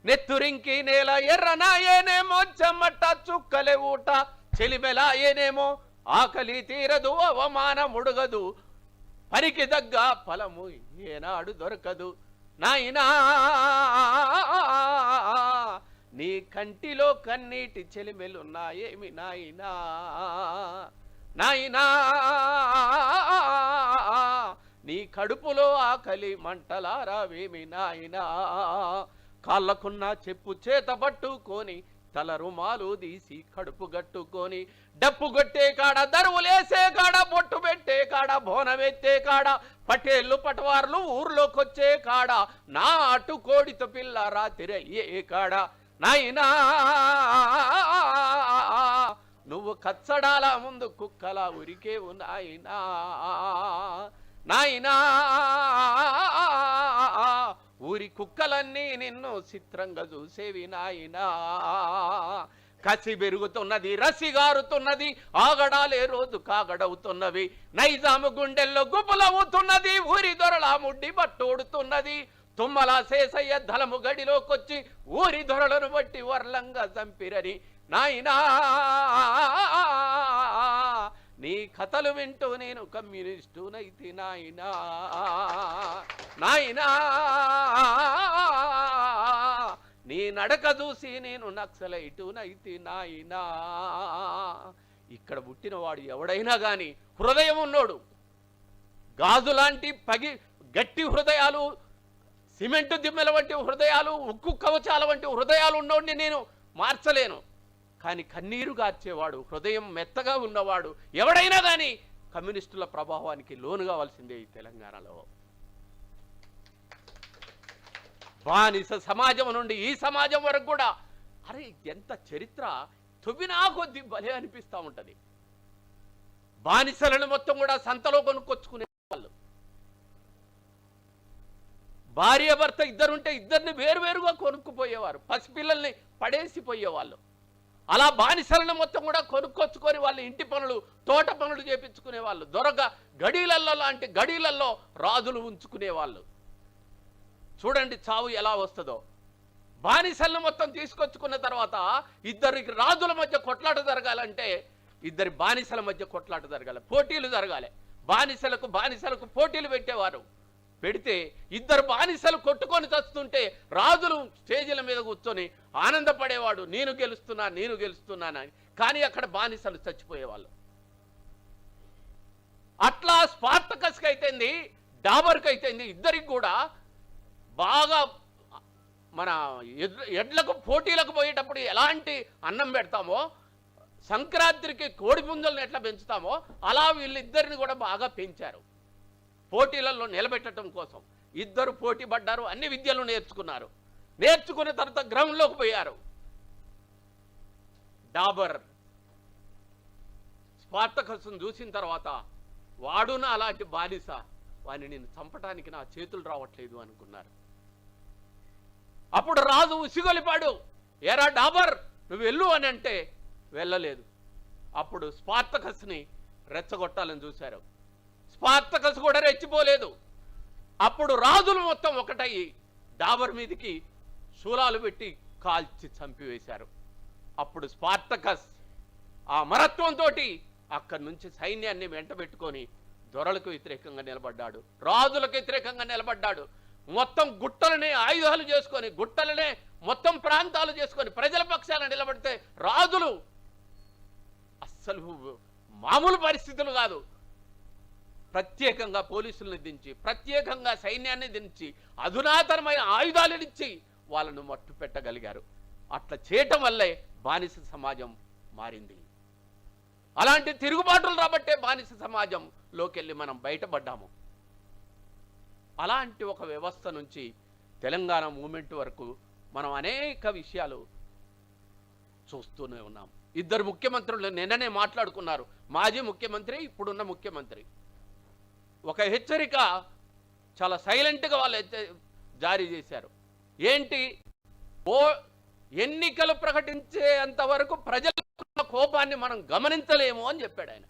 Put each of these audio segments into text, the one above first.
నెత్తురింకి నేల ఎర్రనాయేనేమో చెమ్మట చుక్కలే ఊట చెలిమెలాయేనేమో ఆకలి తీరదు అవమానముడుగదు పనికి దగ్గ ఫలము ఏనాడు దొరకదు నాయనా నీ కంటిలో కన్నీటి చెలిమెలున్నాయేమి నాయనా నాయనా నీ కడుపులో ఆకలి మంటలారావేమి నాయనా కాళ్ళకున్న చెప్పు చేత పట్టుకొని తల రుమాలు తీసి కడుపు గట్టుకొని డప్పు కొట్టే కాడ దరువులేసే కాడ బొట్టు పెట్టే కాడ బోనమెత్తే కాడ పటేళ్ళు పటవార్లు ఊర్లోకొచ్చే కాడ నాటు కోడితో పిల్ల రాత్రి అయ్యే కాడ నాయనా నువ్వు కచ్చడాల ముందు కుక్కలా ఉరికేవు నాయనా నాయనా ఊరి కుక్కలన్నీ నిన్ను చిత్రంగా చూసేవి నాయనా కసి పెరుగుతున్నది రసిగారుతున్నది ఆగడాలే రోజు కాగడవుతున్నవి నైజాము గుండెల్లో గుబులవుతున్నది ఊరి దొరల ముడ్డి బట్టోడుతున్నది తుమ్మల శేషయ్య ధలము గడిలోకొచ్చి ఊరి దొరలను బట్టి వర్లంగా చంపిరని నాయనా నీ కథలు వింటూ నేను కమ్యూనిస్టునైతి నాయనా నాయనా నీ నడక చూసి నేను నక్సలైటునైతి నాయనా ఇక్కడ పుట్టినవాడు ఎవడైనా గాని హృదయం ఉన్నోడు గాజులాంటి గట్టి హృదయాలు సిమెంటు దిమ్మెల వంటి హృదయాలు ఉక్కు కవచాల వంటి హృదయాలు ఉన్నోడిని నేను మార్చలేను కానీ కన్నీరు గార్చేవాడు హృదయం మెత్తగా ఉన్నవాడు ఎవడైనా కానీ కమ్యూనిస్టుల ప్రభావానికి లోను కావాల్సిందే ఈ తెలంగాణలో బానిస సమాజం నుండి ఈ సమాజం వరకు కూడా అరే ఎంత చరిత్ర తొవ్వినా కొద్ది భలే అనిపిస్తూ ఉంటుంది బానిసలను మొత్తం కూడా సంతలో కొనుక్కొచ్చుకునే వాళ్ళు భార్య భర్త ఇద్దరుంటే ఇద్దరిని వేరువేరుగా కొనుక్కుపోయేవారు పసిపిల్లల్ని పడేసిపోయేవాళ్ళు అలా బానిసలను మొత్తం కూడా కొనుక్కొచ్చుకొని వాళ్ళ ఇంటి పనులు తోట పనులు చేపించుకునే వాళ్ళు దొరగా గడీలల్లో లాంటి గడీలల్లో రాజులు ఉంచుకునేవాళ్ళు చూడండి చావు ఎలా వస్తుందో బానిసలను మొత్తం తీసుకొచ్చుకున్న తర్వాత ఇద్దరికి రాజుల మధ్య కొట్లాట జరగాలంటే ఇద్దరి బానిసల మధ్య కొట్లాట జరగాలి పోటీలు జరగాలి బానిసలకు పోటీలు పెట్టేవారు పెడితే ఇద్దరు బానిసలు కొట్టుకొని చస్తుంటే రాజులు స్టేజీల మీద కూర్చొని ఆనందపడేవాడు నేను గెలుస్తున్నానని కానీ అక్కడ బానిసలు చచ్చిపోయేవాళ్ళు అట్లా స్పార్టకస్కి అయితేంది డాబర్కి అయితేంది ఇద్దరికి కూడా బాగా మన ఎడ్లకు పోటీలకు పోయేటప్పుడు ఎలాంటి అన్నం పెడతామో సంక్రాంతికి కోడి పుంజులను ఎట్లా పెంచుతామో అలా వీళ్ళిద్దరిని కూడా బాగా పెంచారు పోటీలలో నిలబెట్టడం కోసం ఇద్దరు పోటీ పడ్డారు అన్ని విద్యలు నేర్చుకున్న తర్వాత గ్రౌండ్లోకి పోయారు డాబర్ స్పార్టకస్ను చూసిన తర్వాత వాడున అలాంటి బానిస వాడిని నేను చంపడానికి నా చేతులు రావట్లేదు అనుకున్నారు అప్పుడు రాజు ఉసిగొలిపాడు ఏరా డాబర్ నువ్వు వెళ్ళు అని అంటే వెళ్ళలేదు అప్పుడు స్పార్టకస్ని రెచ్చగొట్టాలని చూశారు స్పార్టకస్ కూడా రెచ్చిపోలేదు అప్పుడు రాజులు మొత్తం ఒకటయ్యి డాబర్ మీదికి శూలాలు పెట్టి కాల్చి చంపివేశారు అప్పుడు స్పార్టకస్ ఆ అమరత్వంతో అక్కడి నుంచి సైన్యాన్ని వెంటబెట్టుకొని దొరలకు వ్యతిరేకంగా నిలబడ్డాడు రాజులకు వ్యతిరేకంగా నిలబడ్డాడు మొత్తం గుట్టలనే ఆయుధాలు చేసుకొని గుట్టలనే మొత్తం ప్రాంతాలు చేసుకొని ప్రజల పక్షాన నిలబడితే రాజులు అస్సలు మామూలు పరిస్థితులు కాదు ప్రత్యేకంగా పోలీసులను దించి ప్రత్యేకంగా సైన్యాన్ని దించి అధునాతనమైన ఆయుధాలను ఇచ్చి వాళ్ళను మట్టు పెట్టగలిగారు అట్లా చేయటం వల్లే బానిస సమాజం మారింది అలాంటి తిరుగుబాటులు రాబట్టే బానిస సమాజంలోకి వెళ్ళి మనం బయటపడ్డాము అలాంటి ఒక వ్యవస్థ నుంచి తెలంగాణ మూమెంట్ వరకు మనం అనేక విషయాలు చూస్తూనే ఉన్నాం ఇద్దరు ముఖ్యమంత్రులు నిన్ననే మాట్లాడుకున్నారు మాజీ ముఖ్యమంత్రి ఇప్పుడున్న ముఖ్యమంత్రి ఒక హెచ్చరిక చాలా సైలెంట్గా వాళ్ళు జారీ చేశారు ఏంటి ఎన్నికలు ప్రకటించేంత వరకు ప్రజల కోపాన్ని మనం గమనించలేము అని చెప్పాడు ఆయన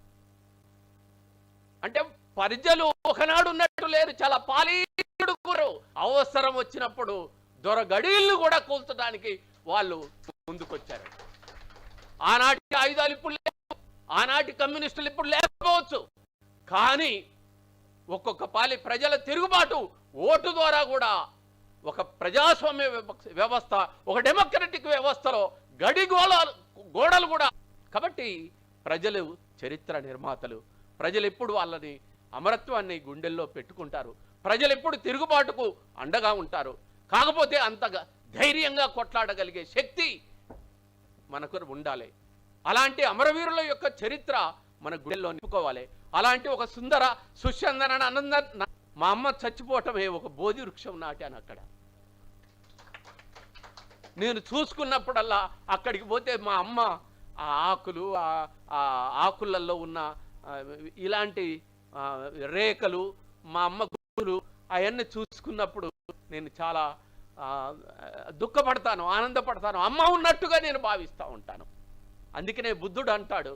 అంటే ప్రజలు ఒకనాడు ఉన్నట్టు లేరు చాలా పాలీడుకురు అవసరం వచ్చినప్పుడు దొరగడీళ్ళు కూడా కూల్చడానికి వాళ్ళు ముందుకొచ్చారు. ఆనాటి ఆయుధాలు ఇప్పుడు లేవు, ఆనాటి కమ్యూనిస్టులు ఇప్పుడు లేకపోవచ్చు, కానీ ఒక్కొక్క పాలి ప్రజల తిరుగుబాటు ఓటు ద్వారా కూడా ఒక ప్రజాస్వామ్య వ్యవస్థ, ఒక డెమోక్రటిక్ వ్యవస్థలో గోడలు కూడా. కాబట్టి ప్రజలు చరిత్ర నిర్మాతలు. ప్రజలు ఎప్పుడు వాళ్ళని అమరత్వాన్ని గుండెల్లో పెట్టుకుంటారు. ప్రజలు ఎప్పుడు తిరుగుబాటుకు అండగా ఉంటారు. కాకపోతే అంతగా ధైర్యంగా కొట్లాడగలిగే శక్తి మనకు ఉండాలి. అలాంటి అమరవీరుల యొక్క చరిత్ర మన గుండెల్లో నింపుకోవాలి. అలాంటి ఒక సుందర సుచందన ఆనంద మా అమ్మ చచ్చిపోవటమే ఒక బోధి వృక్షం నాటాను అక్కడ. నేను చూసుకున్నప్పుడల్లా అక్కడికి పోతే మా అమ్మ ఆ ఆకులు, ఆ ఆకులలో ఉన్న ఇలాంటి రేఖలు, మా అమ్మ గుళ్ళు అవన్నీ చూసుకున్నప్పుడు నేను చాలా దుఃఖపడతాను, ఆనందపడతాను. అమ్మ ఉన్నట్టుగా నేను భావిస్తూ ఉంటాను. అందుకనే బుద్ధుడు అంటాడు,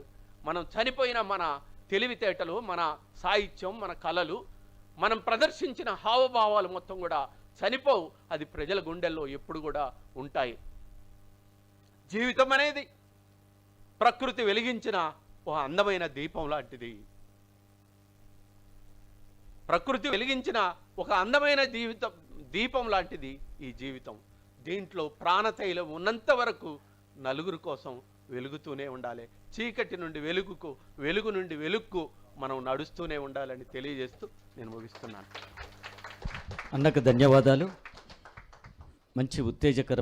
మనం చనిపోయిన మన తెలివితేటలు, మన సాహిత్యం, మన కళలు, మనం ప్రదర్శించిన హావభావాలు మొత్తం కూడా చనిపోవు, అది ప్రజల గుండెల్లో ఎప్పుడు కూడా ఉంటాయి. జీవితం అనేది ప్రకృతి వెలిగించిన ఒక అందమైన దీపం లాంటిది. ప్రకృతి వెలిగించిన ఒక అందమైన దీపం లాంటిది ఈ జీవితం. దీంట్లో ప్రాణతైలం ఉన్నంత వరకు నలుగురు కోసం వెలుగుతూనే ఉండాలి. చీకటి నుండి వెలుగుకు, వెలుగు నుండి వెలుగుకు మనం నడుస్తూనే ఉండాలని తెలియజేస్తూ నేను ముగిస్తున్నాను. అన్నకు ధన్యవాదాలు. మంచి ఉత్తేజకర